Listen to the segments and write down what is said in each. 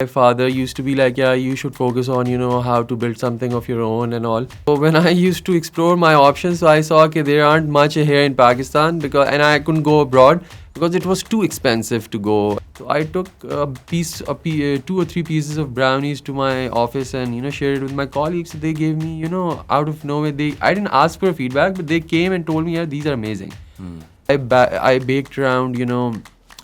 My father used to be like, yeah, you should focus on, how to build something of your own and all. So when I used to explore my options, so I saw okay, there aren't much here in Pakistan and I couldn't go abroad because it was too expensive to go. So I took two or three pieces of brownies to my office and shared it with my colleagues. They gave me, out of nowhere. I didn't ask for feedback, but they came and told me, yeah, these are amazing. I baked around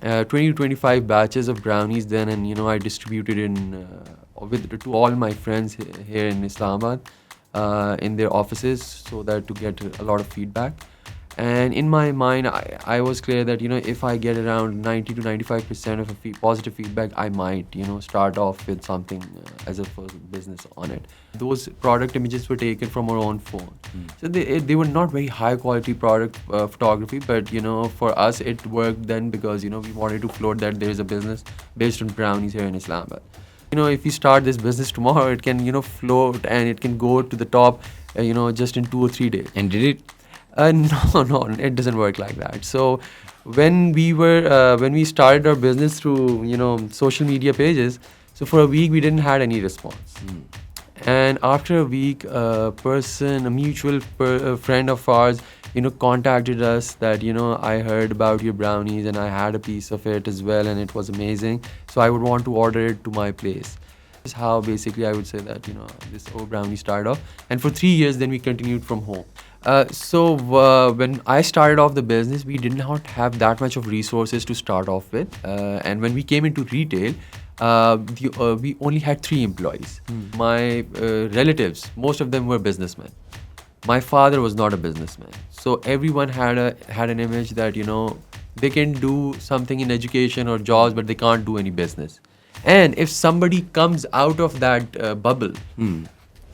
20 to 25 batches of brownies then, and I distributed to all my friends here in Islamabad in their offices so that to get a lot of feedback. And in my mind, I was clear that if I get around 90 to 95% of positive feedback, I might start off with something as a first business on it. Those product images were taken from our own phone, so they were not very high quality product photography, but for us it worked then because we wanted to float that there is a business based on brownies here in Islamabad. If you start this business tomorrow, it can float and it can go to the top just in 2 or 3 days. And did it? No, it doesn't work like that. So when we started our business through social media pages, so for a week we didn't had any response. And after a week, a mutual friend of ours, contacted us that I heard about your brownies and I had a piece of it as well, and it was amazing. So I would want to order it to my place. This is how basically I would say that this brownie started off, and for 3 years then we continued from home. When I started off the business, we did not have that much of resources to start off with, and when we came into retail, we only had 3 employees. My relatives, most of them were businessmen. My father was not a businessman, so everyone had an image that they can do something in education or jobs, but they can't do any business. And if somebody comes out of that bubble,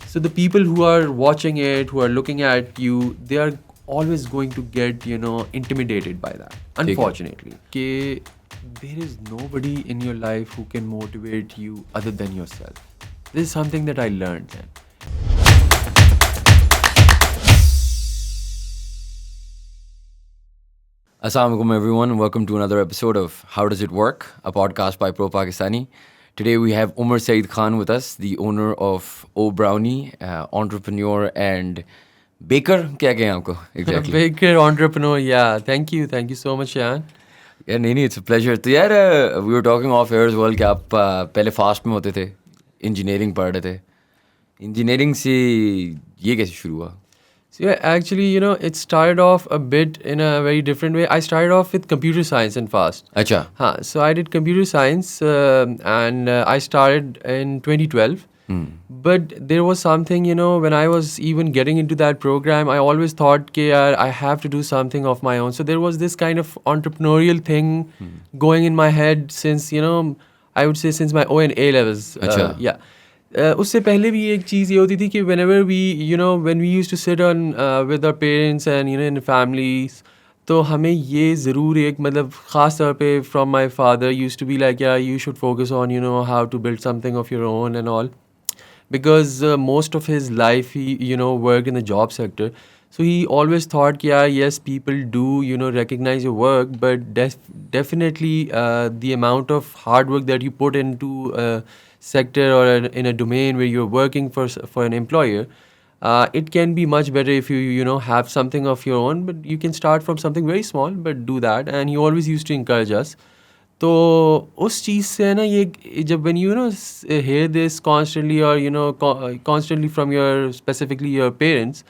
so the people who are watching it, who are looking at you, they are always going to get intimidated by that, unfortunately. Okay, there is nobody in your life who can motivate you other than yourself. This is something that I learned then. Assalamu alaikum everyone, and welcome to another episode of How Does It Work, a podcast by Pro Pakistani. Today we have Omer Saeed Khan with us, the owner of Brownie, entrepreneur and baker. क्या कहें आपको exactly? Baker, entrepreneur, yeah. Thank you so much, Shayan. Yeah, नहीं, it's a pleasure. तो यार, we were talking off air as well कि आप पहले fast में होते थे, engineering पढ़ रहे थे. Engineering से ये कैसे शुरू हुआ? So yeah, actually, it started off a bit in a very different way. I started off with computer science and fast. अच्छा. So I did computer science and I started in 2012. But there was something, when I was even getting into that program, I always thought, okay, I have to do something of my own. So there was this kind of entrepreneurial thing going in my head since, I would say since my O and A levels. Yeah. उससे पहले भी एक चीज़ ये होती थी कि whenever when we used to sit on with our parents and in families, तो हमें ये ज़रूर एक मतलब ख़ास तौर पे from my father used to be like, yeah, you should focus on how to build something of your own and all, because most of his life he worked in the job sector. So he always thought, yeah, yes, people do recognize your work, but definitely the amount of hard work that you put into sector or in a domain where you're working for an employer, it can be much better if you have something of your own, but you can start from something very small, but do that. And he always used to encourage us. तो उस चीज़ से ना ये जब when you hear this constantly or constantly from your specifically your parents,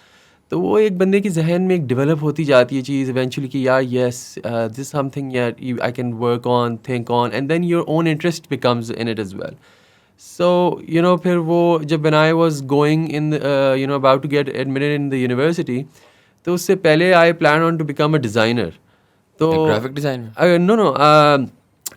तो वो एक बंदे के जहन में एक डेवलप होती जाती है चीज़ eventually कि यार yes, this is something I can work on, think on, and then your own interest becomes in it as well. So फिर वो जब when I was going in about to get admitted in the university, तो उससे पहले I planned on to become a designer. तो A graphic designer? No,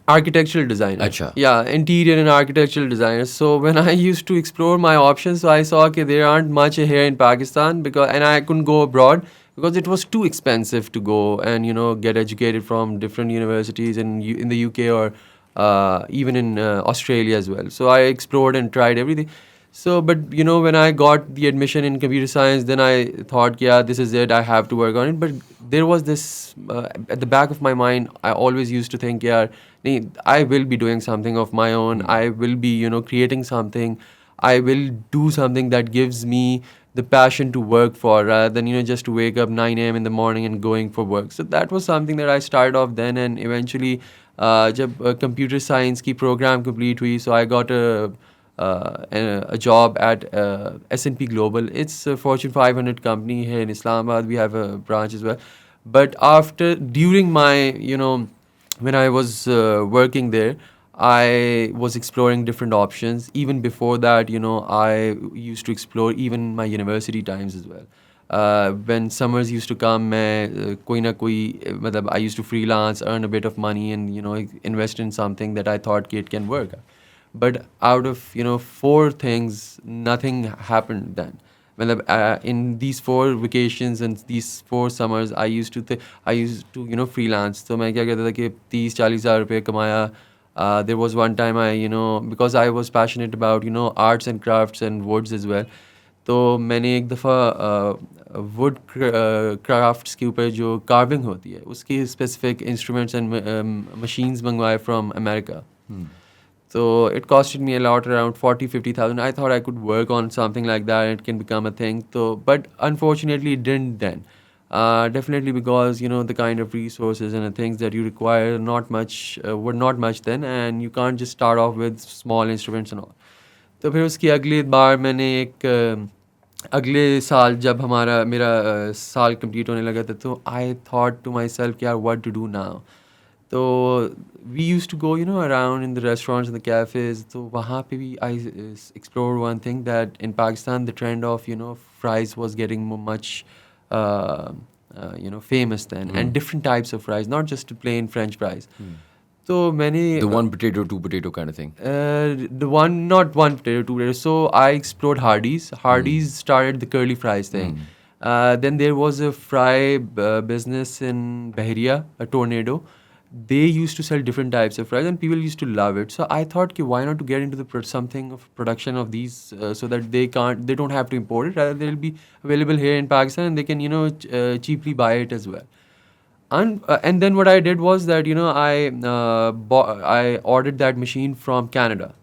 architectural designer. Achha. Yeah, interior and architectural designer. So when I used to explore my options, so I saw okay, there aren't much here in Pakistan and I couldn't go abroad because it was too expensive to go and get educated from different universities in the UK or even in Australia as well. So I explored and tried everything. So, but when I got the admission in computer science, then I thought, yeah, this is it. I have to work on it. But there was this at the back of my mind. I always used to think, yeah, I will be doing something of my own. I will be, creating something. I will do something that gives me the passion to work for, rather than just to wake up 9 a.m. in the morning and going for work. So that was something that I started off then, and eventually, जब computer science की program complete हुई, so I got a job at S&P Global. It's a Fortune 500 company here in Islamabad. We have a branch as well. But during my, when I was working there, I was exploring different options. Even before that, I used to explore even my university times as well. When summers used to come, मैं कोई ना कोई मतलब I used to freelance, earn a bit of money, and invest in something that I thought it can work. But out of four things, nothing happened then. मतलब in these four vacations and these four summers, I used to freelance. So मैं क्या कहता था कि 30-40 हज़ार रुपये कमाया. There was one time because I was passionate about arts and crafts and woods as well. तो मैंने एक दफ़ा वुड क्राफ्ट्स के ऊपर जो कार्विंग होती है उसकी स्पेसिफिक इंस्ट्रूमेंट्स एंड मशीन्स मंगवाए from America. So it costed me a lot, around 40-50,000. I thought I could work on something like that. It can become a thing. So, but unfortunately, it didn't then. Definitely because the kind of resources and the things that you require were not much then, and you can't just start off with small instruments and all. तो फिर उसकी अगली बार मैंने अगले साल जब मेरा साल कंप्लीट होने लगा था, तो I thought to myself कि यार व्हाट टू डू नाउ. तो we use to go around in the restaurants and the cafes. तो वहाँ पे भी I explore one thing that in Pakistan the trend of fries was getting much famous then, and different types of fries, not just plain French fries. So many The one potato, two potato kind of thing. not one potato, two potato. So I explored Hardee's. Hardee's started the curly fries thing. Then there was a fry business in Bahria, a Tornado. They used to sell different types of fries, and people used to love it. So I thought, why not to get into the something of production of these, so that they don't have to import it. Rather, they'll be available here in Pakistan, and they can cheaply buy it as well. And then what I did was that I ordered that machine from Canada,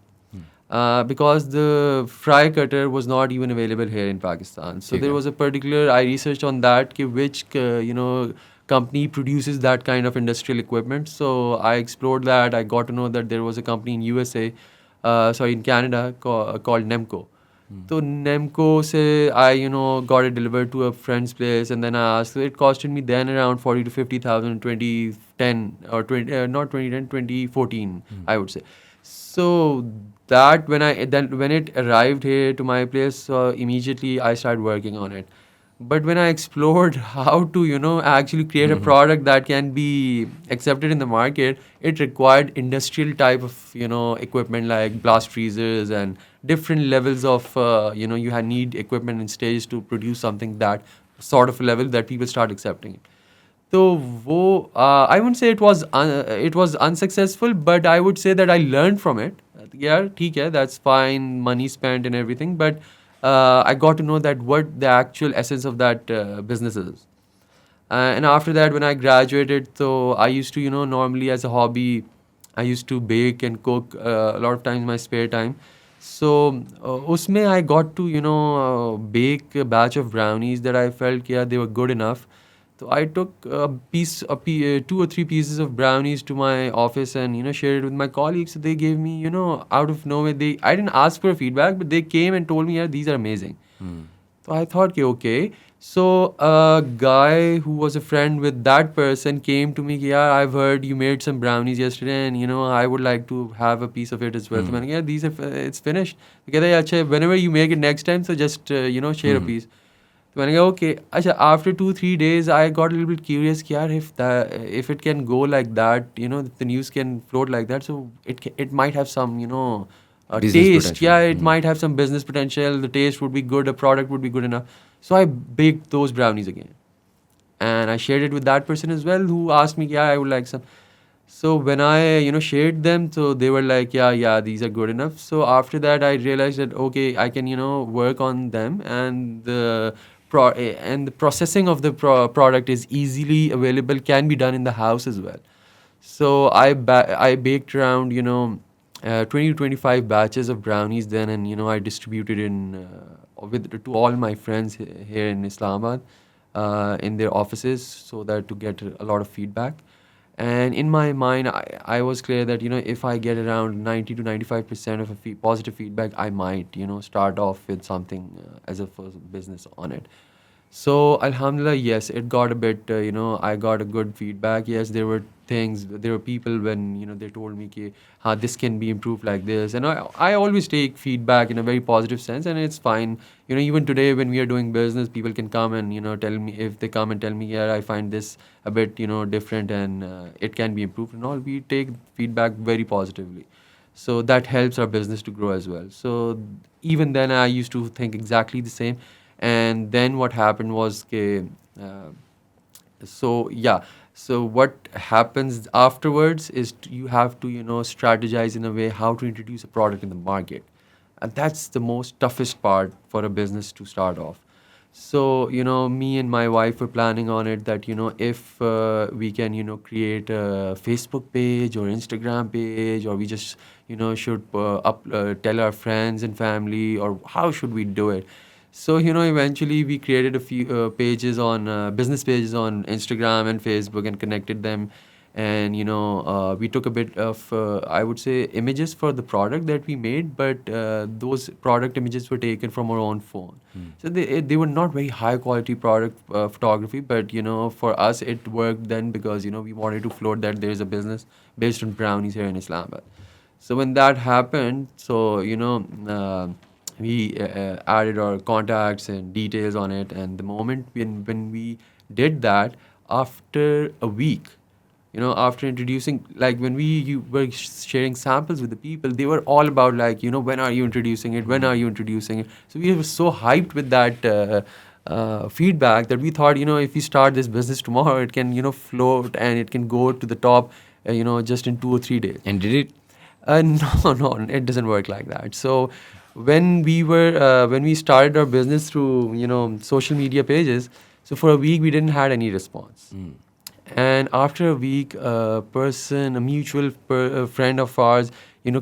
because the fry cutter was not even available here in Pakistan. So there was a particular, I researched on that which company produces that kind of industrial equipment. So I explored that. I got to know that there was a company in in Canada called Nemco. So Nemco say I got it delivered to a friend's place, and then I asked. So it costed me then around 40 to 50,000 in 2010 or not 2010, 2014, I would say. So that when it arrived here to my place, immediately I started working on it. But when I explored how to actually create a product that can be accepted in the market, it required industrial type of equipment like blast freezers and different levels of you need equipment and stages to produce something that sort of a level that people start accepting it. So I wouldn't say it was unsuccessful, but I would say that I learned from it. Yeah, ठीक है, that's fine, money spent and everything, but I got to know that what the actual essence of that business is. And after that, when I graduated, so I used to normally as a hobby, I used to bake and cook a lot of times in my spare time. So usme I got to bake a batch of brownies that I felt they were good enough. So I took two or three pieces of brownies to my office and shared it with my colleagues. So they gave me out of nowhere, I didn't ask for feedback, but they came and told me, yeah, these are amazing. So I thought, okay. So a guy who was a friend with that person came to me, yeah, I've heard you made some brownies yesterday, and I would like to have a piece of it as well. So I yeah, it's finished. Okay, whenever you make it next time, so just share a piece. So I go, okay. After 2-3 days, I got a little bit curious. If it can go like that, the news can float like that. So it might have some Business taste. potential. Yeah, it might have some business potential. The taste would be good. The product would be good enough. So I baked those brownies again, and I shared it with that person as well, who asked me, yeah, I would like some. So when I, shared them, so they were like, yeah, these are good enough. So after that, I realized that okay, I can, work on them, and the processing of the product is easily available, can be done in the house as well. So I baked around 20 to 25 batches of brownies then, and I distributed in with to all my friends here in Islamabad, in their offices, so that to get a lot of feedback. And in my mind, I was clear that if I get around 90 to 95% of a positive feedback, I might start off with something as a first business on it. So Alhamdulillah, yes, it got a bit, I got a good feedback. Yes, there were people when, they told me, ki, this can be improved like this. And I always take feedback in a very positive sense, and it's fine. Even today when we are doing business, people can come and, tell me, if they come and tell me, yeah, I find this a bit, different, and it can be improved and all. We take feedback very positively. So that helps our business to grow as well. So even then, I used to think exactly the same. And then what happened was, uh, so yeah, so what happens afterwards is you have to strategize in a way how to introduce a product in the market, and that's the most toughest part for a business to start off. So me and my wife were planning on it that if we can create a Facebook page or Instagram page, or we just should tell our friends and family, or how should we do it. So, eventually we created a few pages on business pages on Instagram and Facebook, and connected them. And, we took a bit of, I would say, images for the product that we made, but those product images were taken from our own phone. So they were not very high quality product photography, but, for us it worked then, because, we wanted to float that there is a business based on brownies here in Islamabad. So when that happened, so we added our contacts and details on it, and the moment when we did that, after a week, after introducing, like when you were sharing samples with the people, they were all about like, when are you introducing it? When are you introducing it? So we were so hyped with that feedback that we thought, if we start this business tomorrow, it can, float, and it can go to the top, just in 2 or 3 days. And did it? No, no, it doesn't work like that. So when we started our business through social media pages, so for a week we didn't had any response. And after a week, a mutual friend of ours,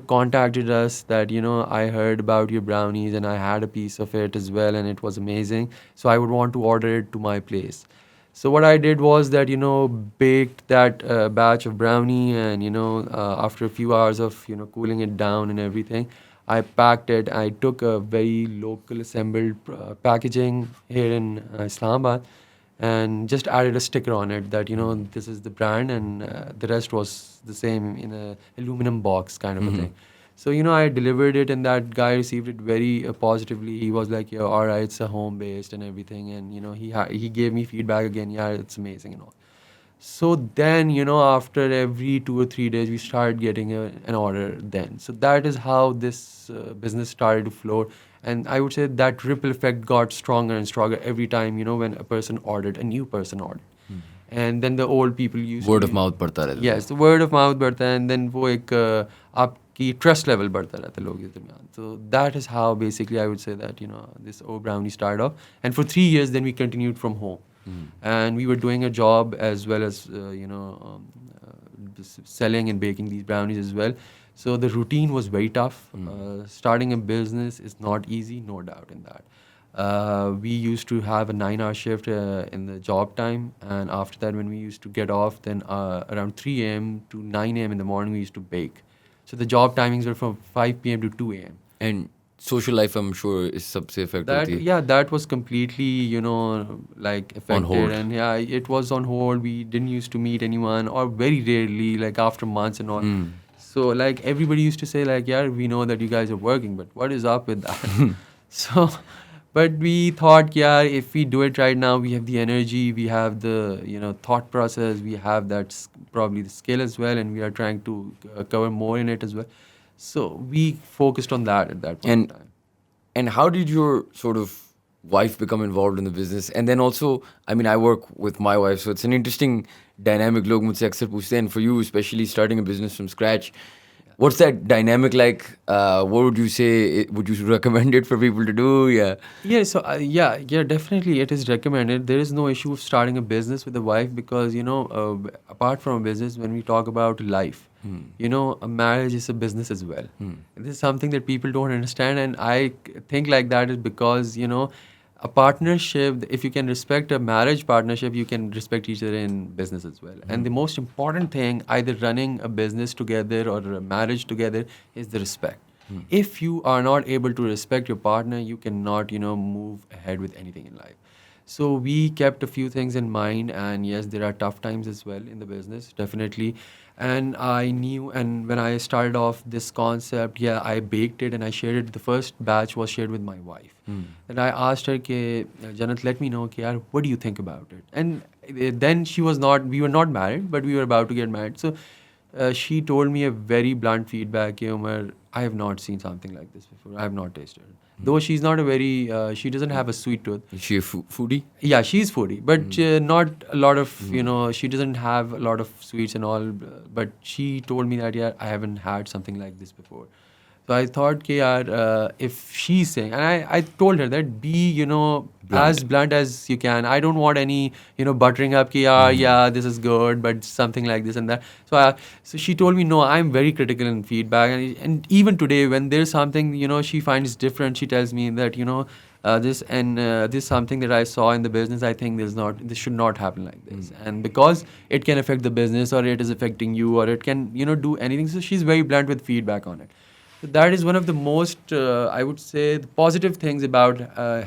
contacted us that, I heard about your brownies and I had a piece of it as well, and it was amazing. So I would want to order it to my place. So what I did was that, baked that batch of brownie, and, after a few hours of, cooling it down and everything, I packed it. I took a very local assembled packaging here in Islamabad, and just added a sticker on it that this is the brand, and the rest was the same in a aluminum box kind of a thing. So I delivered it, and that guy received it very positively. He was like, yeah, all right, it's a home based and everything, and he gave me feedback again, yeah, it's amazing and all. So then, after every 2 or 3 days, we started getting an order then. So that is how this business started to float. And I would say that ripple effect got stronger and stronger every time, when a person ordered, a new person ordered. And then the old people used Word to... of mouth बढ़ता रहता था. Yes, the word of mouth बढ़ता है, and then वो एक आपकी trust level बढ़ता रहता है लोगों के दरमियान. So that is how basically I would say that, this O Brownie started off. And for 3 years, then we continued from home. And we were doing a job as well as selling and baking these brownies as well. So the routine was very tough. Starting a business is not easy, no doubt in that. We used to have a 9-hour shift in the job time, and after that, when we used to get off, then around 3 a.m. to 9 a.m. in the morning, we used to bake. So the job timings were from 5 p.m. to 2 a.m. And social life, I'm sure, is सबसे affect होती है. Yeah, that was completely, like affected. On hold. And yeah, it was on hold. We didn't used to meet anyone, or very rarely, like after months and all. So like everybody used to say like, yeah, we know that you guys are working, but what is up with that? So, but we thought, yeah, if we do it right now, we have the energy, we have the, thought process, we have that probably the skill as well, and we are trying to cover more in it as well. So we focused on that at that point in time. And how did your sort of wife become involved in the business? And then also, I mean, I work with my wife, so it's an interesting dynamic. Log mujhse aksar puchte hain, and for you, especially starting a business from scratch, what's that dynamic like? What would you say? Would you recommend it for people to do? Yeah. Yeah, so definitely it is recommended. There is no issue of starting a business with a wife because, apart from a business, when we talk about life, a marriage is a business as well. This is something that people don't understand, and I think like that is because, a partnership, if you can respect a marriage partnership, you can respect each other in business as well. And the most important thing, either running a business together or a marriage together, is the respect. If you are not able to respect your partner, you cannot, move ahead with anything in life. So we kept a few things in mind, and yes, there are tough times as well in the business, definitely. And I knew, and when I started off this concept, yeah, I baked it and I shared it. The first batch was shared with my wife. And I asked her, "Ke, Janat, let me know, ke, yaar, what do you think about it?" And then we were not married, but we were about to get married. So she told me a very blunt feedback, "Ke, Omer, I have not seen something like this before. I have not tasted it." Though she's not a very, she doesn't have a sweet tooth. Is she a foodie? Yeah, she's foodie, but not a lot of, she doesn't have a lot of sweets and all. But she told me that, yeah, I haven't had something like this before. So I thought, okay, yaar, if she's saying, and I told her that be, as blunt as you can. I don't want any, buttering up, ki, yeah, this is good, but something like this and that. So she told me, no, I'm very critical in feedback. And even today, when there's something, she finds different, she tells me that, this is something that I saw in the business. I think this should not happen like this. And because it can affect the business or it is affecting you or it can, do anything. So she's very blunt with feedback on it. So that is one of the most, I would say, the positive things about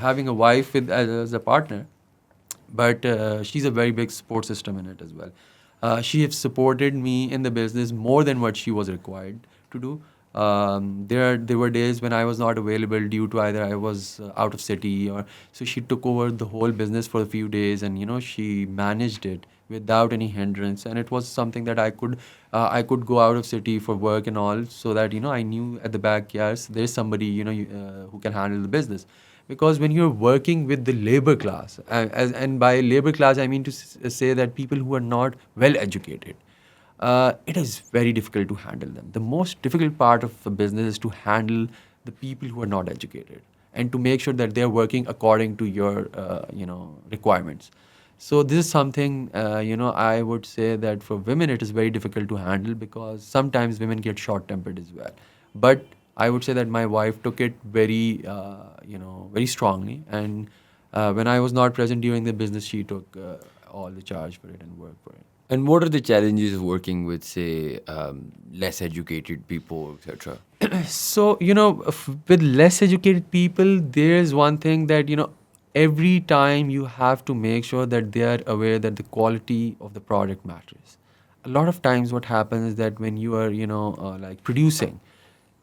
having a wife as a partner. But she's a very big support system in it as well. She has supported me in the business more than what she was required to do. There were days when I was not available due to either I was out of city or so she took over the whole business for a few days and she managed it without any hindrance, and it was something that I could go out of city for work and all, so that I knew at the back, yes, there's somebody who can handle the business. Because when you're working with the labor class, and by labor class I mean to say that people who are not well educated, it is very difficult to handle them. The most difficult part of a business is to handle the people who are not educated and to make sure that they're working according to your, requirements. So this is something, I would say that for women it is very difficult to handle because sometimes women get short-tempered as well. But I would say that my wife took it very, very strongly. And when I was not present during the business, she took all the charge for it and worked for it. And what are the challenges of working with, say, less educated people, etc.? So, with less educated people, there's one thing that, every time you have to make sure that they are aware that the quality of the product matters. A lot of times what happens is that when you are, like producing,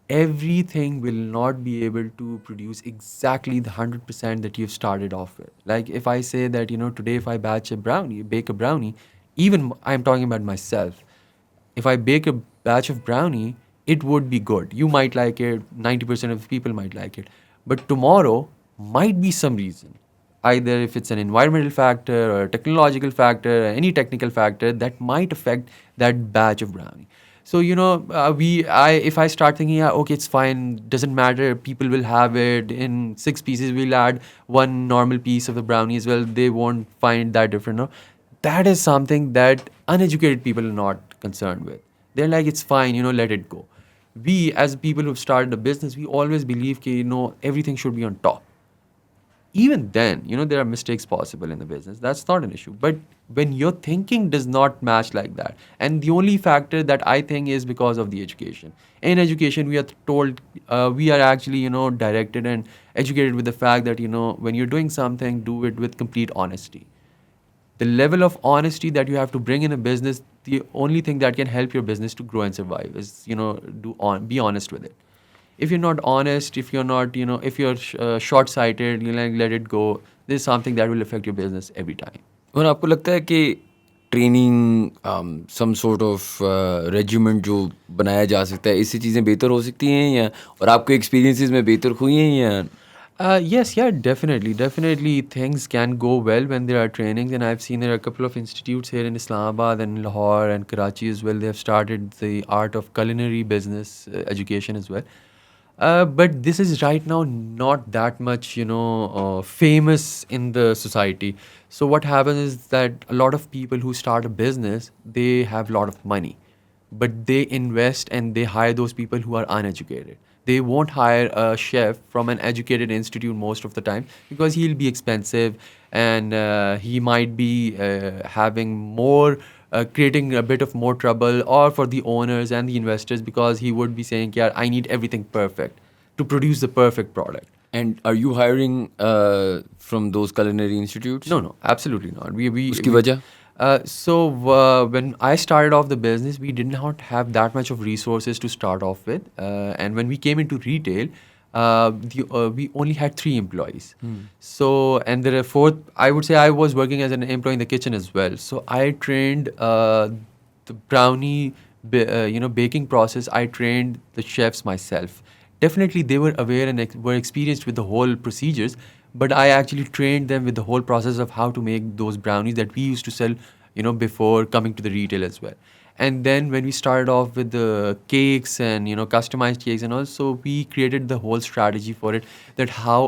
everything will not be able to produce exactly the 100% that you've started off with. Like if I say that, today if I bake a brownie, even I'm talking about myself, if I bake a batch of brownie, it would be good. You might like it, 90% of people might like it. But tomorrow might be some reason. Either if it's an environmental factor or a technological factor, or any technical factor that might affect that batch of brownie. So if I start thinking, yeah, okay, it's fine, doesn't matter, people will have it in 6 pieces. We'll add one normal piece of the brownie as well. They won't find that different. No? That is something that uneducated people are not concerned with. They're like, it's fine, let it go. We, as people who've started a business, we always believe that, everything should be on top. Even then, there are mistakes possible in the business. That's not an issue. But when your thinking does not match like that, and the only factor that I think is because of the education. In education, we are told, we are actually, directed and educated with the fact that, when you're doing something, do it with complete honesty. The level of honesty that you have to bring in a business, the only thing that can help your business to grow and survive is, be honest with it. If you're not honest, if you're not, if you're short-sighted, let it go. This is something that will affect your business every time. और आपको लगता है कि training some sort of regiment जो बनाया जा सकता है, इससे चीज़ें बेहतर हो सकती हैं या और आपके एक्सपीरियंसेस में बेहतर हुई हैं या? Yes, yeah, definitely. Definitely things can go well when there are trainings. And I've seen there are a couple of institutes here in Islamabad and Lahore and Karachi as well. They have started the art of culinary business education as well. But this is right now not that much, famous in the society. So what happens is that a lot of people who start a business, they have a lot of money, but they invest and they hire those people who are uneducated. They won't hire a chef from an educated institute most of the time because he'll be expensive, and he might be having more, creating a bit of more trouble, or for the owners and the investors, because he would be saying, yeah, I need everything perfect to produce the perfect product. And are you hiring from those culinary institutes? No, no, absolutely not. उसकी वजह? When I started off the business, we did not have that much of resources to start off with, and when we came into retail, we only had 3 employees. So, and there are fourth. I would say I was working as an employee in the kitchen as well. So I trained the baking process. I trained the chefs myself. Definitely, they were aware and were experienced with the whole procedures, but I actually trained them with the whole process of how to make those brownies that we used to sell, before coming to the retail as well. And then when we started off with the cakes and customized cakes, and also we created the whole strategy for it, that how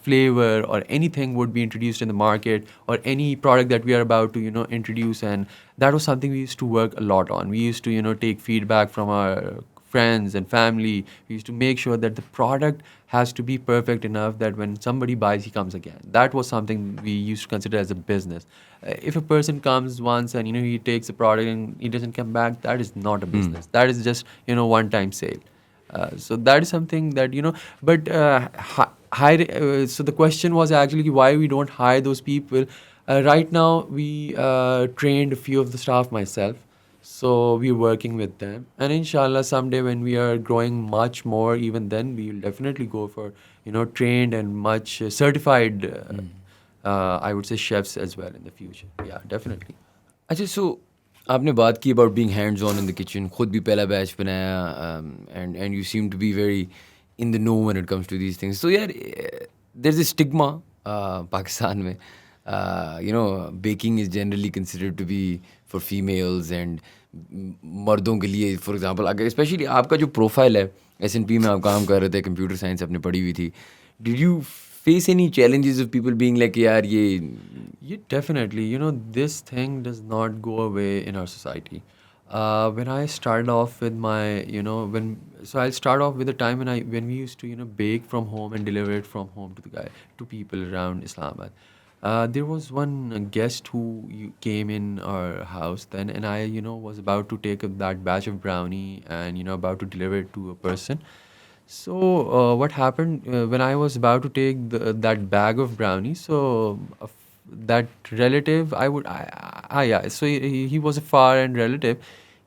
flavor or anything would be introduced in the market, or any product that we are about to introduce. And that was something we used to work a lot on. We used to take feedback from our friends and family. We used to make sure that the product has to be perfect enough that when somebody buys, he comes again. That was something we used to consider as a business. If a person comes once and he takes a product and he doesn't come back, that is not a business. That is just one time sale. So that is something that but hire. So the question was actually why we don't hire those people. Right now, we trained a few of the staff myself. So we're working with them, and inshallah, someday when we are growing much more, even then we will definitely go for trained and much certified. I would say chefs as well in the future. Yeah, definitely. अच्छा, सो आपने बात की about being hands on in the kitchen, खुद भी पहला batch बनाया, and you seem to be very in the know when it comes to these things. तो यार there is a stigma Pakistan में, baking is generally considered to be for females, and मर्दों के लिए, फॉर एग्जांपल, अगर specially आपका जो profile है, एसएनपी में आप काम कर रहे थे, कंप्यूटर साइंस आपने पढ़ी हुई थी, did you face any challenges of people being like, यार ये Yeah, definitely. This thing does not go away in our society. When I started off with my, I'll start off with the time when we used to, bake from home and deliver it from home to people around Islamabad. There was one guest who came in our house then, and I, was about to take that batch of brownie and, about to deliver it to a person. So what happened when I was about to take that bag of brownies? So that relative, yeah. So he was a far end relative.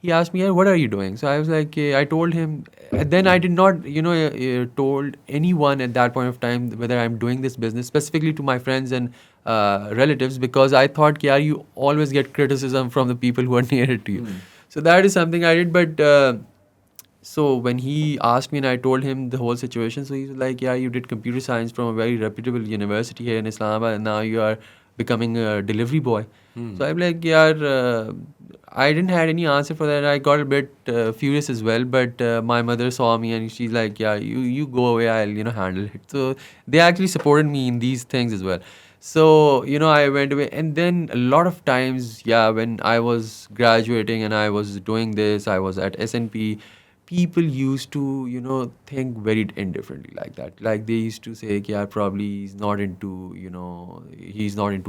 He asked me, "Yeah, what are you doing?" So I was like, I told him. And then I did not, told anyone at that point of time whether I'm doing this business specifically to my friends and relatives, because I thought, yeah, you always get criticism from the people who are near to you. So that is something I did, but. So when he asked me and I told him the whole situation, so he's like, yeah, you did computer science from a very reputable university here in Islamabad, and now you are becoming a delivery boy. So I'm like, yeah, I didn't have any answer for that. I got a bit furious as well, but my mother saw me and she's like, yeah, you go away, I'll handle it. So they actually supported me in these things as well. So I went away, and then a lot of times, yeah, when I was graduating and I was doing this, I was at SNP. People used to think very indifferently like that. Like they used to say, yeah, probably he's not into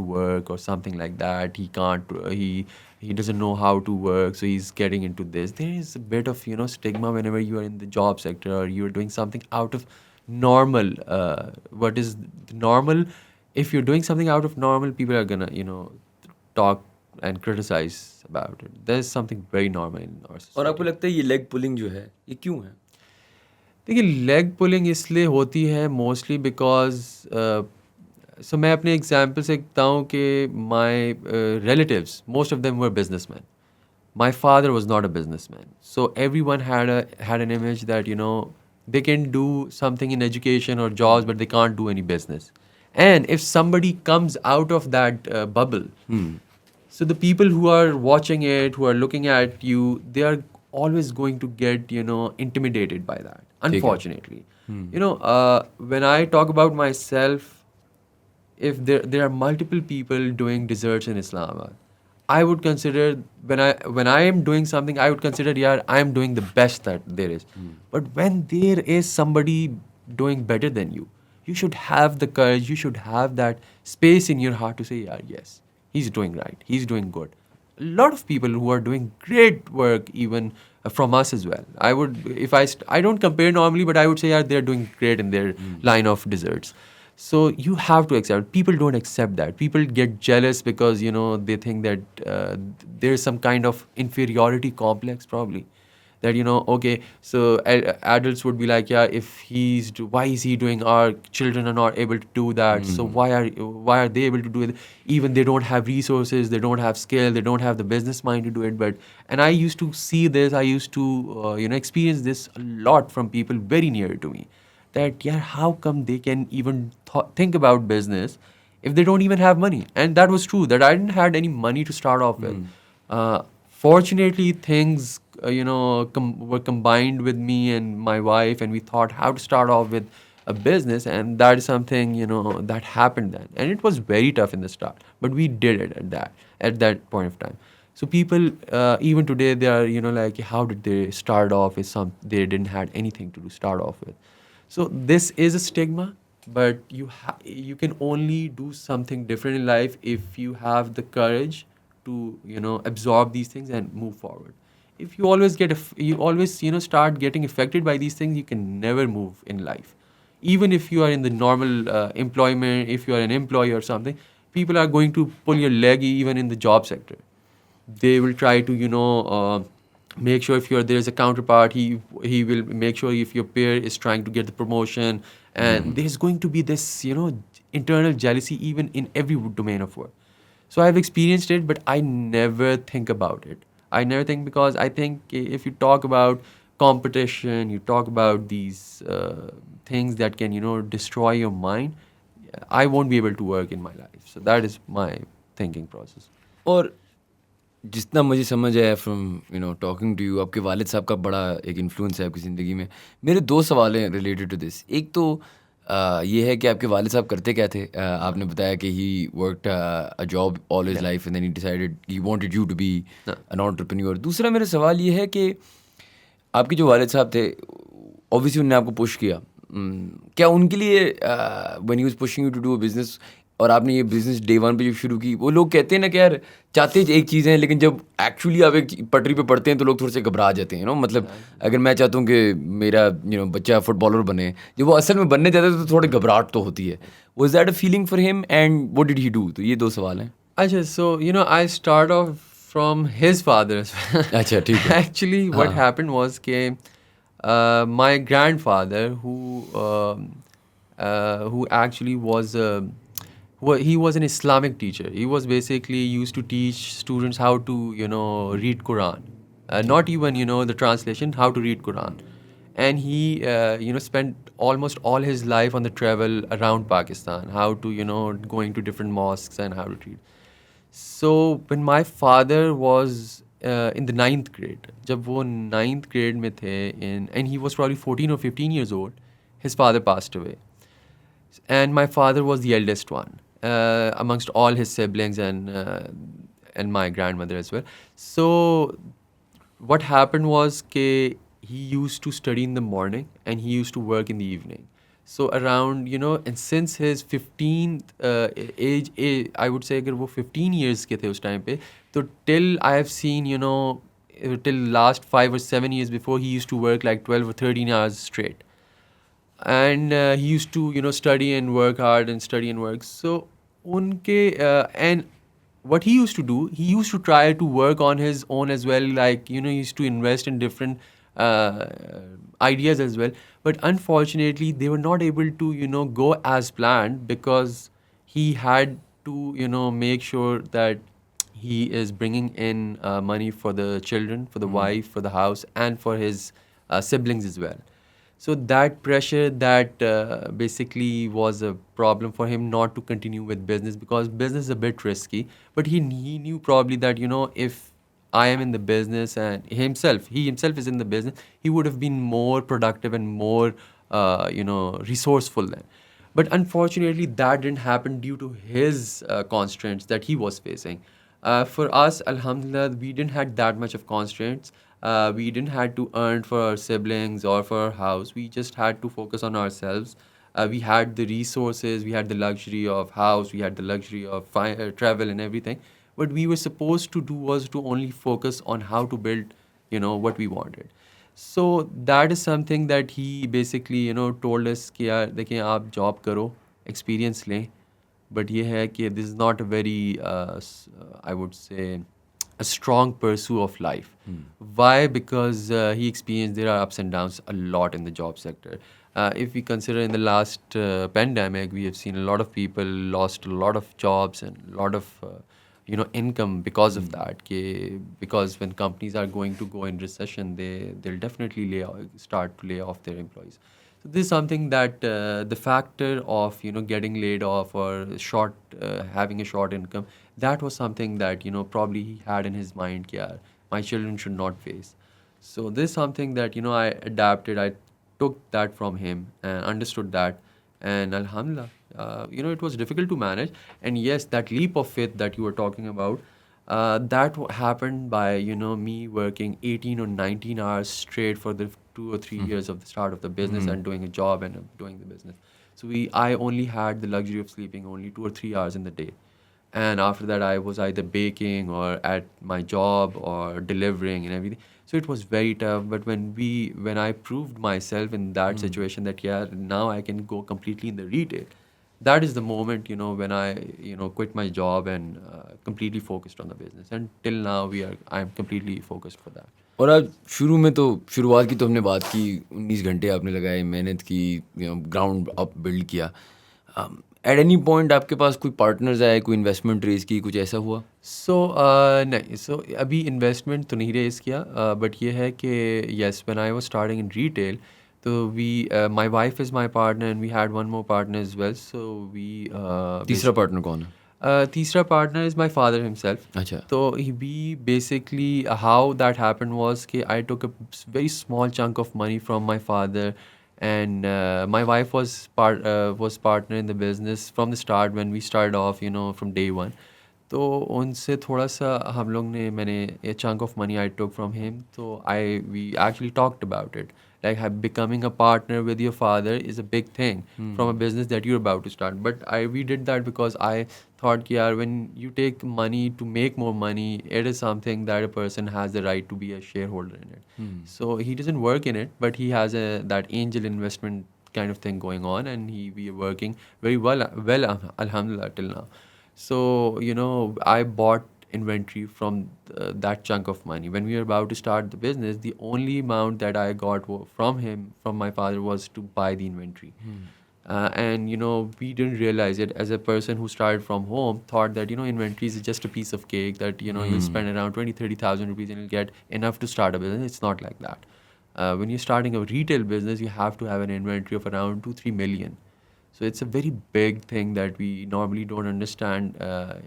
work or something like that. He can't he doesn't know how to work, so he's getting into this. There is a bit of stigma whenever you are in the job sector or you're doing something out of normal. What is the normal? If you're doing something out of normal, people are gonna talk and criticize about it. There's something very normal in our और आपको society. लगता है ये leg pulling जो है ये क्यों है? देखिए, लेग पुलिंग इसलिए होती है मोस्टली बिकॉज सो मैं अपने एग्जाम्पल से बताऊँ कि माई relatives, most of them were businessman. My father was not a businessman, so everyone had an image that They can do something in education or jobs, but they can't do any business. And if somebody comes out of that bubble, so the people who are watching it, who are looking at you, they are always going to get, intimidated by that, ठीक है. unfortunately. When I talk about myself, if there are multiple people doing desserts in Islamabad, I would consider, when I am doing something, I would consider, yeah, I am doing the best that there is. But when there is somebody doing better than you, you should have the courage, you should have that space in your heart to say, yeah, yes, he's doing right, he's doing good. A lot of people who are doing great work, even from us as well. I would, if I don't compare normally, but I would say, yeah, they're doing great in their line of desserts. So you have to accept. People don't accept that. People get jealous because they think that there's some kind of inferiority complex, probably. That okay, so adults would be like, yeah, if why is he doing? Our children are not able to do that. So why are they able to do it? Even they don't have resources, they don't have skill, they don't have the business mind to do it. But and I used to see this. I used to experience this a lot from people very near to me, that yeah, how come they can even think about business if they don't even have money? And that was true, that I didn't had any money to start off with. Fortunately, things were combined with me and my wife, and we thought how to start off with a business. And that is something that happened then, and it was very tough in the start, but we did it at that point of time. So people, even today, they are like, how did they start off with some, they didn't had anything to do start off with. So this is a stigma, but you can only do something different in life if you have the courage to absorb these things and move forward. If you always you always start getting affected by these things, you can never move in life. Even if you are in the normal employment, if you are an employee or something, people are going to pull your leg even in the job sector. They will try to make sure, if there's a counterpart, he will make sure if your peer is trying to get the promotion. And there's going to be this internal jealousy even in every domain of work. So I've experienced it, but I never think about it. I never think, because I think if you talk about competition, you talk about these things that can destroy your mind, I won't be able to work in my life. So that is my thinking process. और जितना मुझे समझ आया from talking to you, आपके वालिद साहब का बड़ा एक इन्फ्लुएंस है आपकी ज़िंदगी में. मेरे दो सवाल हैं रिलेटेड टू दिस. एक तो ये है कि आपके वालिद साहब करते क्या थे. आपने बताया कि he worked a job all his life and then he decided he wanted you to be an entrepreneur. दूसरा मेरा सवाल ये है कि आपके जो वालिद साहब थे, ऑब्वियसली उन्होंने आपको पुश किया. क्या उनके लिए when he was pushing you to do a business, और आपने ये बिजनेस डे वन पे जब शुरू की, वो लोग कहते हैं ना कि यार चाहते एक चीज़ है, लेकिन जब एक्चुअली आप एक पटरी पे पड़ते हैं तो लोग थोड़े से घबरा जाते हैं. मतलब अगर मैं चाहता हूँ कि मेरा बच्चा फुटबॉलर बने, जब वो असल में बनने जाता है तो थोड़ी घबराहट तो होती है. Was that a feeling for him and what did he do? तो ये दो सवाल हैं. Acha, so I start off from his father as well. अच्छा, ठीक है. Actually, what happened was my grandfather, who actually was he was an Islamic teacher. He was basically used to teach students how to read Quran, not even the translation, how to read Quran. And he spent almost all his life on the travel around Pakistan, how to going to different mosques and how to read. So when my father was in the 9th grade, जब वो 9th grade में थे, and he was probably 14 or 15 years old, his father passed away. And my father was the eldest one amongst all his siblings, and my grandmother as well. So what happened was he used to study in the morning and he used to work in the evening. So around and since his 15th age, I would say अगर वो 15 years के थे उस time पे, तो till I have seen till last 5 or 7 years before, he used to work like 12 or 13 hours straight. And he used to study and work hard and study and work. So and what he used to do, he used to try to work on his own as well, like he used to invest in different ideas as well. But unfortunately, they were not able to go as planned, because he had to make sure that he is bringing in money for the children, for the wife, for the house, and for his siblings as well. So that pressure, that basically was a problem for him not to continue with business, because business is a bit risky. But he knew probably that, if I am in the business and he himself is in the business, he would have been more productive and more resourceful then. But unfortunately, that didn't happen due to his constraints that he was facing. For us, Alhamdulillah, we didn't had that much of constraints. We didn't had to earn for our siblings or for our house. We just had to focus on ourselves. We had the resources, we had the luxury of house, we had the luxury of travel and everything. What we were supposed to do was to only focus on how to build, what we wanted. So that is something that he basically, told us कि यार देखिए आप job करो, experience लें, but ये है कि this is not a very, I would say, a strong pursuit of life. Why? Because he experienced there are ups and downs a lot in the job sector. If we consider in the last pandemic, we have seen a lot of people lost a lot of jobs and a lot of income because of that. Because when companies are going to go in recession, they'll definitely start to lay off their employees. So this is something that the factor of getting laid off or having a short income, that was something that probably he had in his mind. Yeah, my children should not face. So this is something that I adapted. I took that from him and understood that, and Alhamdulillah, it was difficult to manage. And yes, that leap of faith that you were talking about, happened by me working 18 or 19 hours straight for the 2 or 3 years of the start of the business and doing a job and doing the business. So I only had the luxury of sleeping only 2 or 3 hours in the day, and after that I was either baking or at my job or delivering and everything. So it was very tough. But when I proved myself in that situation that yeah, now I can go completely in the retail, that is the moment when I quit my job and completely focused on the business. And till now I'm completely focused for that. और आज शुरू में तो शुरुआत की तो हमने बात की, 19 घंटे आपने लगाए, मेहनत की, ग्राउंड अप बिल्ड किया. एट एनी पॉइंट आपके पास कोई पार्टनर्स आए, कोई इन्वेस्टमेंट रेज की, कुछ ऐसा हुआ? नहीं, अभी इन्वेस्टमेंट तो नहीं रेज किया, बट ये है कि yes, when I was starting in retail, तो we my wife is my partner and we had one more partner as well. So we तीसरा पार्टनर कौन है? तीसरा partner is my father himself. अच्छा. So we basically, how that happened was कि I took a very small chunk of money from my father, and my wife was partner in the business from the start when we started off, from day one. तो उनसे थोड़ा सा मैंने a chunk of money I took from him. So we actually talked about it. Like becoming a partner with your father is a big thing from a business that you're about to start. But we did that because I thought, yeah, when you take money to make more money, it is something that a person has the right to be a shareholder in it. So he doesn't work in it, but he has that angel investment kind of thing going on, and we are working very well, alhamdulillah, till now. So, I bought inventory from that chunk of money. When we were about to start the business, the only amount that I got from my father, was to buy the inventory. And, we didn't realize it. As a person who started from home, thought that, inventory is just a piece of cake that, you'll spend around 20,000-30,000 rupees and you'll get enough to start a business. It's not like that. When you're starting a retail business, you have to have an inventory of around 2-3 million. So it's a very big thing that we normally don't understand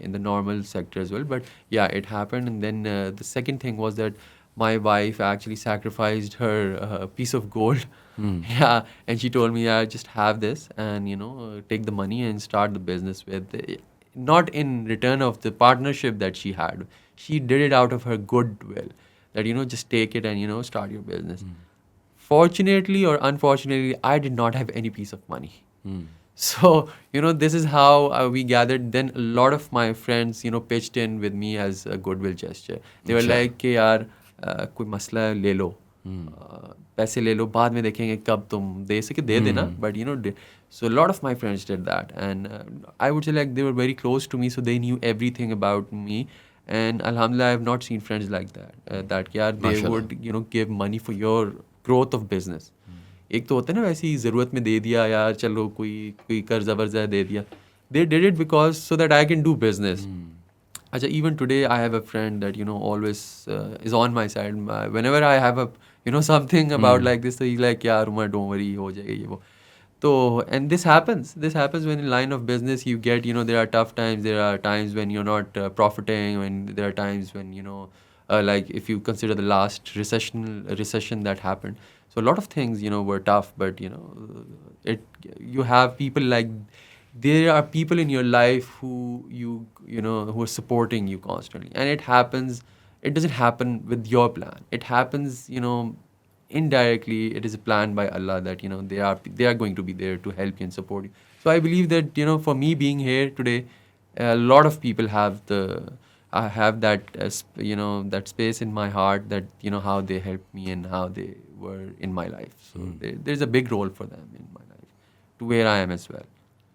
in the normal sector as well. But yeah, it happened. And then the second thing was that my wife actually sacrificed her piece of gold. Yeah, and she told me, yeah, just have this and, take the money and start the business with. Not in return of the partnership that she had. She did it out of her goodwill. That, just take it and, start your business. Fortunately or unfortunately, I did not have any piece of money. So, this is how we gathered. Then a lot of my friends, pitched in with me as a goodwill gesture. They were like, कि यार कोई मसला है, ले लो, पैसे ले लो, बाद में देखेंगे कब तुम दे सके दे देना. But so a lot of my friends did that, and I would say like they were very close to me, so they knew everything about me. And alhamdulillah, I have not seen friends like that. That यार they would give money for your growth of business. एक तो होता है ना वैसे ही ज़रूरत में दे दिया यार, चलो कोई कर्जा वर्जा दे दिया. They did it because so that I can do business. Acha, even today I have a friend that always is on my side. Whenever I have a something about like this. So he's like, yeah, Umar, don't worry, ho jayega ye wo. So, and this happens. This happens when in line of business you get, there are tough times. There are times when you're not profiting. When there are times when, like if you consider the last recession that happened. So a lot of things, were tough. But it you have people like there are people in your life who are supporting you constantly, and it happens. It doesn't happen with your plan. It happens, indirectly. It is planned by Allah that they are going to be there to help you and support you. So I believe that for me being here today, a lot of people have the I have that that space in my heart that how they helped me and how they were in my life. So there's a big role for them in my life to where I am as well.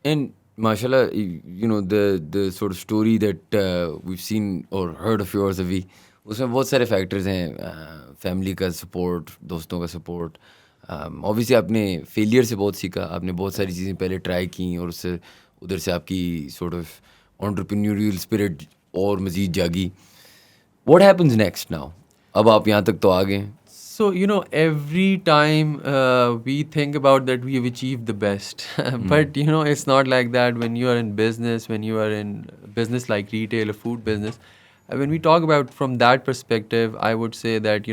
And mashallah, the sort of story that we've seen or heard of yours अभी उसमें बहुत सारे factors हैं, family का support, दोस्तों का support, obviously आपने failure से बहुत सीखा, आपने बहुत सारी चीज़ें पहले ट्राई की और उससे उधर से आपकी सॉर्ट ऑफ एंटरप्रेन्योरियल स्पिरिट और मज़ीद जागी. What happens next now? अब आप यहाँ तक तो आ गए. So, every time we think about that we have achieved the best. But, it's not like that when you are in business, when you are in business like retail or food business. When we talk about from that perspective, I would say that,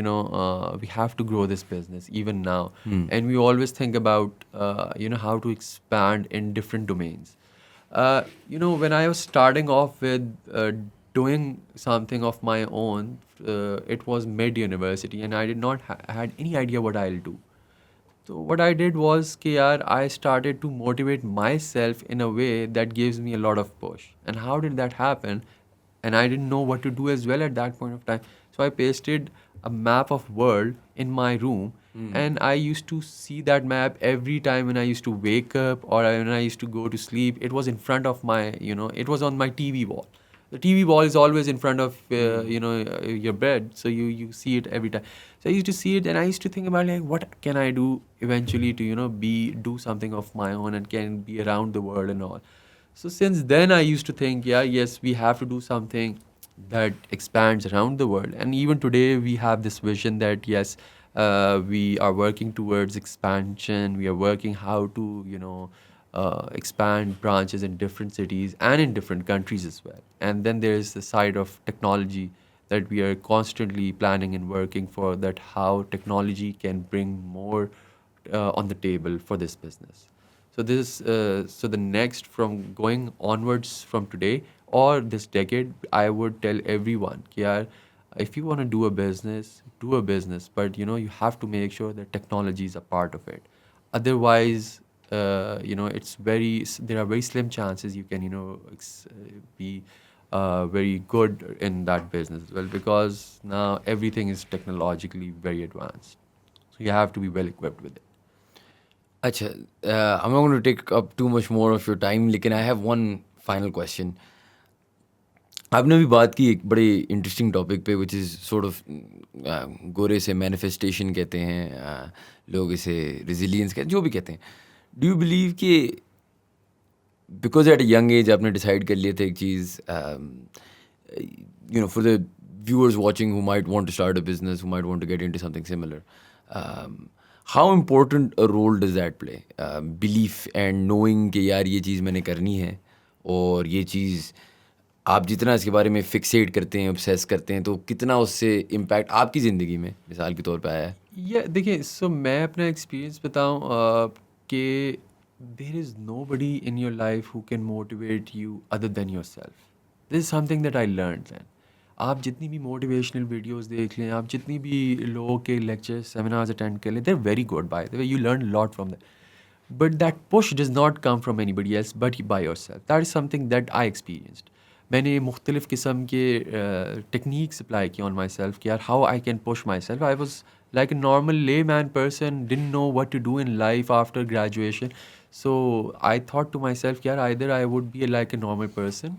we have to grow this business even now. And we always think about, how to expand in different domains. When I was starting off with doing something of my own, it was mid-university, and I did not had any idea what I'll do. So what I did was, I started to motivate myself in a way that gives me a lot of push. And how did that happen? And I didn't know what to do as well at that point of time. So I pasted a map of world in my room, and I used to see that map every time when I used to wake up or when I used to go to sleep. It was in front of my, it was on my TV wall. The TV wall is always in front of your bed, so you see it every time. So I used to see it, and I used to think about like, what can I do eventually to do something of my own and can be around the world and all. So since then I used to think, yes, we have to do something that expands around the world. And even today we have this vision that yes, we are working towards expansion. We are working how to expand branches in different cities and in different countries as well. And then there is the side of technology that we are constantly planning and working for, that how technology can bring more on the table for this business. So so the next, from going onwards from today or this decade, I would tell everyone, कि यार, if you want to do a business, but you have to make sure that technology is a part of it. Otherwise, there are very slim chances you can be very good in that business as well, because now everything is technologically very advanced. So you have to be well equipped with it. अच्छा, I'm not going to take up too much more of your time, लेकिन I have one final question. आपने अभी बात की एक बड़े interesting topic पे, which is sort of गोरे से मैनिफेस्टेशन कहते हैं, लोग इसे रेजिलियंस कहते हैं, जो भी कहते हैं. डू यू बिलीव कि because at a young age आपने डिसाइड कर लिए थे एक चीज़, for the viewers watching who might want to start a business, who might want to get into something similar, how important a role does that play? Belief and knowing कि यार ये चीज़ मैंने करनी है, और ये चीज़ आप जितना इसके बारे में फिक्सेट करते हैं, ऑब्सेस करते हैं, तो कितना उससे इम्पैक्ट आपकी ज़िंदगी में मिसाल के तौर पे आया है? देखिए, सो मैं अपना एक्सपीरियंस बताऊं कि there is nobody in your life who can motivate you other than yourself. This is something that I learn then. आप जितनी भी मोटिवेशनल वीडियोस देख लें, आप जितनी भी लोगों के लेक्चर्स सेमिनार्स अटेंड कर लें, they are very good, by the way, you learn a lot from them. But that push does not come from anybody else but by yourself. That is something that I experienced. मैंने मुख्तलिफ़ किस्म के techniques apply किए on my self कि यार how I can push my self. I was like a normal layman person, didn't know what to do in life after graduation. So I thought to myself, yeah, either I would be like a normal person,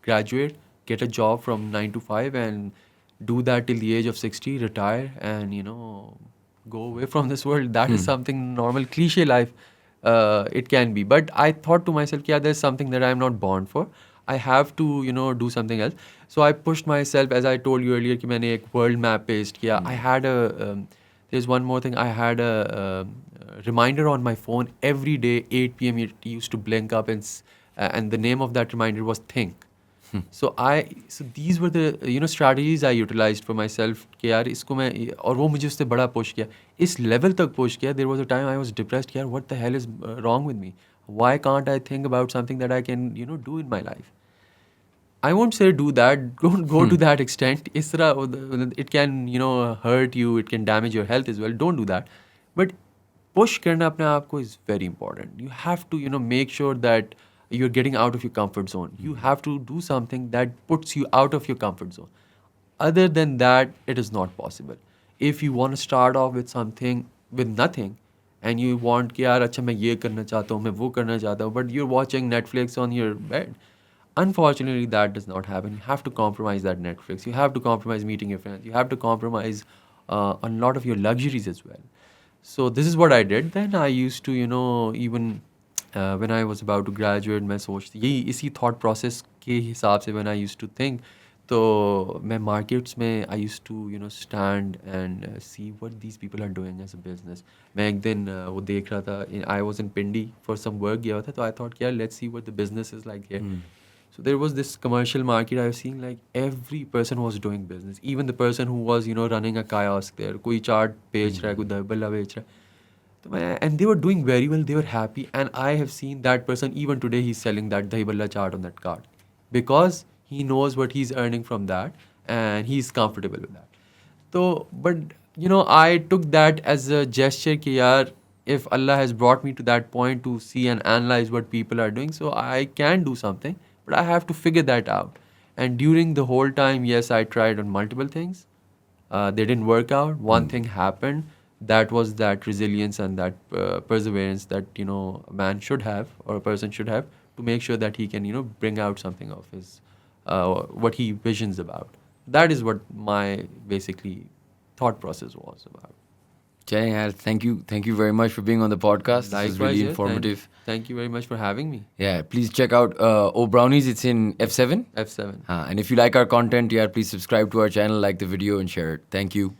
graduate, get a job from 9 to 5 and do that till the age of 60, retire, and go away from this world. That is something normal cliche life it can be. But I thought to myself, yeah, there's something that I'm not born for. I have to do something else. So I pushed myself, as I told you earlier कि मैंने एक world map paste किया. I had There's one more thing. I had a reminder on my phone every day, 8 p.m. It used to blink up, and the name of that reminder was Think. So these were the strategies I utilized for myself कि यार इसको मैं और वो मुझे उससे बड़ा push किया इस level तक push किया. There was a time I was depressed कि यार what the hell is wrong with me? Why can't I think about something that I can do in my life? I won't say do that. Don't go to that extent. इस तरह it can hurt you. It can damage your health as well. Don't do that. But push करना अपने आप को is very important. You have to make sure that you're getting out of your comfort zone. You have to do something that puts you out of your comfort zone. Other than that, it is not possible. If you want to start off with something with nothing, and you want कि यार अच्छा मैं ये करना चाहता हूँ मैं वो करना चाहता हूँ, but you're watching Netflix on your bed. Unfortunately, that does not happen. You have to compromise that Netflix. You have to compromise meeting your friends. You have to compromise a lot of your luxuries as well. So this is what I did. Then I used to, even when I was about to graduate, मैं सोचती यही इसी thought process के हिसाब से when I used to think. तो मैं markets में I used to stand and see what these people are doing as a business. मैं एक दिन वो देख रहा था. I was in Pindi for some work गया हुआ था. तो I thought yeah, let's see what the business is like here. So there was this commercial market I was seeing, like every person was doing business. Even the person who was running a kiosk there, कोई चाट बेच रहा है, कोई दही बेच रहा है. And they were doing very well. They were happy, and I have seen that person even today. He's selling that dahi balla chaat on that cart because he knows what he's earning from that, and he's comfortable with that. So, but I took that as a gesture कि यार, if Allah has brought me to that point to see and analyze what people are doing, so I can do something, but I have to figure that out. And during the whole time, yes, I tried on multiple things. They didn't work out. One thing happened. That was that resilience and that perseverance that a man should have or a person should have to make sure that he can bring out something of his what he visions about. That is what my basically thought process was about. Jay, thank you very much for being on the podcast. This is really yeah, informative. Thank you very much for having me. Yeah, please check out Brownies. It's in F7. F7. And if you like our content, yeah, please subscribe to our channel, like the video, and share it. Thank you.